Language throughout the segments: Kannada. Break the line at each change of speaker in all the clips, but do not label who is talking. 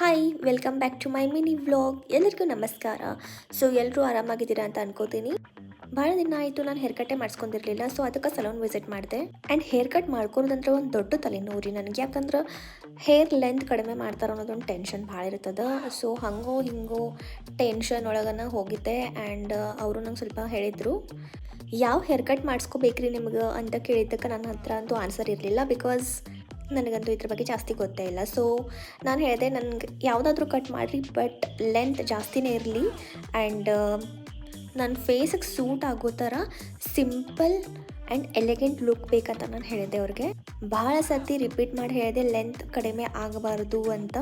Hi welcome back to my mini vlog. ಎಲ್ಲರಿಗೂ ನಮಸ್ಕಾರ. ಸೊ ಎಲ್ಲರೂ ಆರಾಮಾಗಿದ್ದೀರಾ ಅಂತ ಅನ್ಕೋತೀನಿ. ಭಾಳ ದಿನ ಆಯಿತು ನಾನು ಹೇರ್ ಕಟ್ಟೇ ಮಾಡಿಸ್ಕೊಂಡಿರಲಿಲ್ಲ, ಸೊ ಅದಕ್ಕೆ ಸಲೂನ್ ವಿಸಿಟ್ ಮಾಡಿದೆ. ಆ್ಯಂಡ್ ಹೇರ್ ಕಟ್ ಮಾಡ್ಕೊಳೋದಂದ್ರೆ ಒಂದು ದೊಡ್ಡ ತಲೆನೋವು ನನಗೆ, ಯಾಕಂದ್ರೆ ಹೇರ್ ಲೆಂತ್ ಕಡಿಮೆ ಮಾಡ್ತಾರೆ ಅನ್ನೋದೊಂದು ಟೆನ್ಷನ್ ಭಾಳ ಇರ್ತದೆ. ಸೊ ಹಂಗೋ ಹಿಂಗೋ ಟೆನ್ಷನ್ ಒಳಗನ ಹೋಗಿದ್ದೆ. ಆ್ಯಂಡ್ ಅವರು ನಂಗೆ ಸ್ವಲ್ಪ ಹೇಳಿದರು, ಯಾವ ಹೇರ್ ಕಟ್ ಮಾಡಿಸ್ಕೋಬೇಕ್ರಿ ನಿಮ್ಗೆ ಅಂತ ಕೇಳಿದ್ದಕ್ಕೆ ನನ್ನ ಹತ್ರ ಅಂತೂ ಆನ್ಸರ್ ಇರಲಿಲ್ಲ. ಬಿಕಾಸ್ ನನಗಂತೂ ಇದ್ರ ಬಗ್ಗೆ ಜಾಸ್ತಿ ಗೊತ್ತೇ ಇಲ್ಲ. ಸೊ ನಾನು ಹೇಳಿದೆ, ನನಗೆ ಯಾವುದಾದ್ರೂ ಕಟ್ ಮಾಡಿರಿ, ಬಟ್ ಲೆಂತ್ ಜಾಸ್ತಿನೇ ಇರಲಿ ಆ್ಯಂಡ್ ನನ್ನ ಫೇಸಿಗೆ ಸೂಟ್ ಆಗೋ ಥರ ಸಿಂಪಲ್ ಆ್ಯಂಡ್ ಎಲಿಗೆಂಟ್ ಲುಕ್ ಬೇಕಂತ ನಾನು ಹೇಳಿದೆ ಅವ್ರಿಗೆ. ಭಾಳ ಸರ್ತಿ ರಿಪೀಟ್ ಮಾಡಿ ಹೇಳಿದೆ ಲೆಂತ್ ಕಡಿಮೆ ಆಗಬಾರ್ದು ಅಂತ.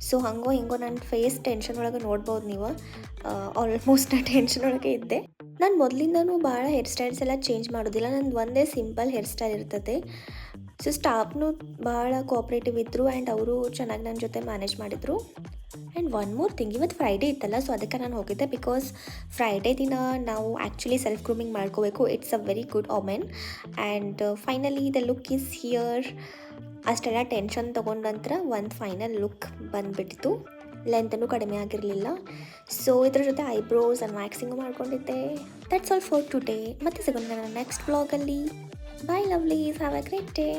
ಸೊ ಹಂಗೋ ಹಿಂಗೋ ನನ್ನ ಫೇಸ್ ಟೆನ್ಷನ್ ಒಳಗೆ ನೋಡ್ಬೋದು ನೀವು. ಆಲ್ಮೋಸ್ಟ್ ನಾನು ಟೆನ್ಷನ್ ಒಳಗೆ ಇದ್ದೆ. ನಾನು ಮೊದಲಿಂದನೂ ಭಾಳ ಹೇರ್ ಸ್ಟೈಲ್ಸ್ ಎಲ್ಲ ಚೇಂಜ್ ಮಾಡೋದಿಲ್ಲ. ನಂದು ಒಂದೇ ಸಿಂಪಲ್ ಹೇರ್ ಸ್ಟೈಲ್ ಇರ್ತದೆ. ಸೊ ಸ್ಟಾಫ್ನು ಭಾಳ ಕೋಆಪ್ರೇಟಿವ್ ಇದ್ದರು ಆ್ಯಂಡ್ ಅವರು ಚೆನ್ನಾಗಿ ನನ್ನ ಜೊತೆ ಮ್ಯಾನೇಜ್ ಮಾಡಿದರು. ಆ್ಯಂಡ್ ಒನ್ ಮೋರ್ ಥಿಂಗ್, ಇವತ್ತು ಫ್ರೈಡೇ ಇತ್ತಲ್ಲ, ಸೊ ಅದಕ್ಕೆ ನಾನು ಹೋಗಿದ್ದೆ. ಬಿಕಾಸ್ ಫ್ರೈಡೇ ದಿನ ನಾವು ಆ್ಯಕ್ಚುಲಿ ಸೆಲ್ಫ್ ಗ್ರೂಮಿಂಗ್ ಮಾಡ್ಕೋಬೇಕು. It's a very good omen. And finally the look is here. ಅಷ್ಟೆಲ್ಲ ಟೆನ್ಷನ್ ತೊಗೊಂಡ ನಂತರ ಒಂದು ಫೈನಲ್ ಲುಕ್ ಬಂದುಬಿಟ್ಟಿತ್ತು. ಲೆಂತನೂ ಕಡಿಮೆ ಆಗಿರಲಿಲ್ಲ. ಸೊ ಇದ್ರ ಜೊತೆ ಐಬ್ರೋಸ್ ಆ್ಯಂಡ್ ವ್ಯಾಕ್ಸಿಂಗು ಮಾಡ್ಕೊಂಡಿದ್ದೆ. That's all for today. ಮತ್ತೆ ಸಿಗೋಣ ನನ್ನ ನೆಕ್ಸ್ಟ್ ವ್ಲಾಗಲ್ಲಿ. Bye lovelies, have a great day.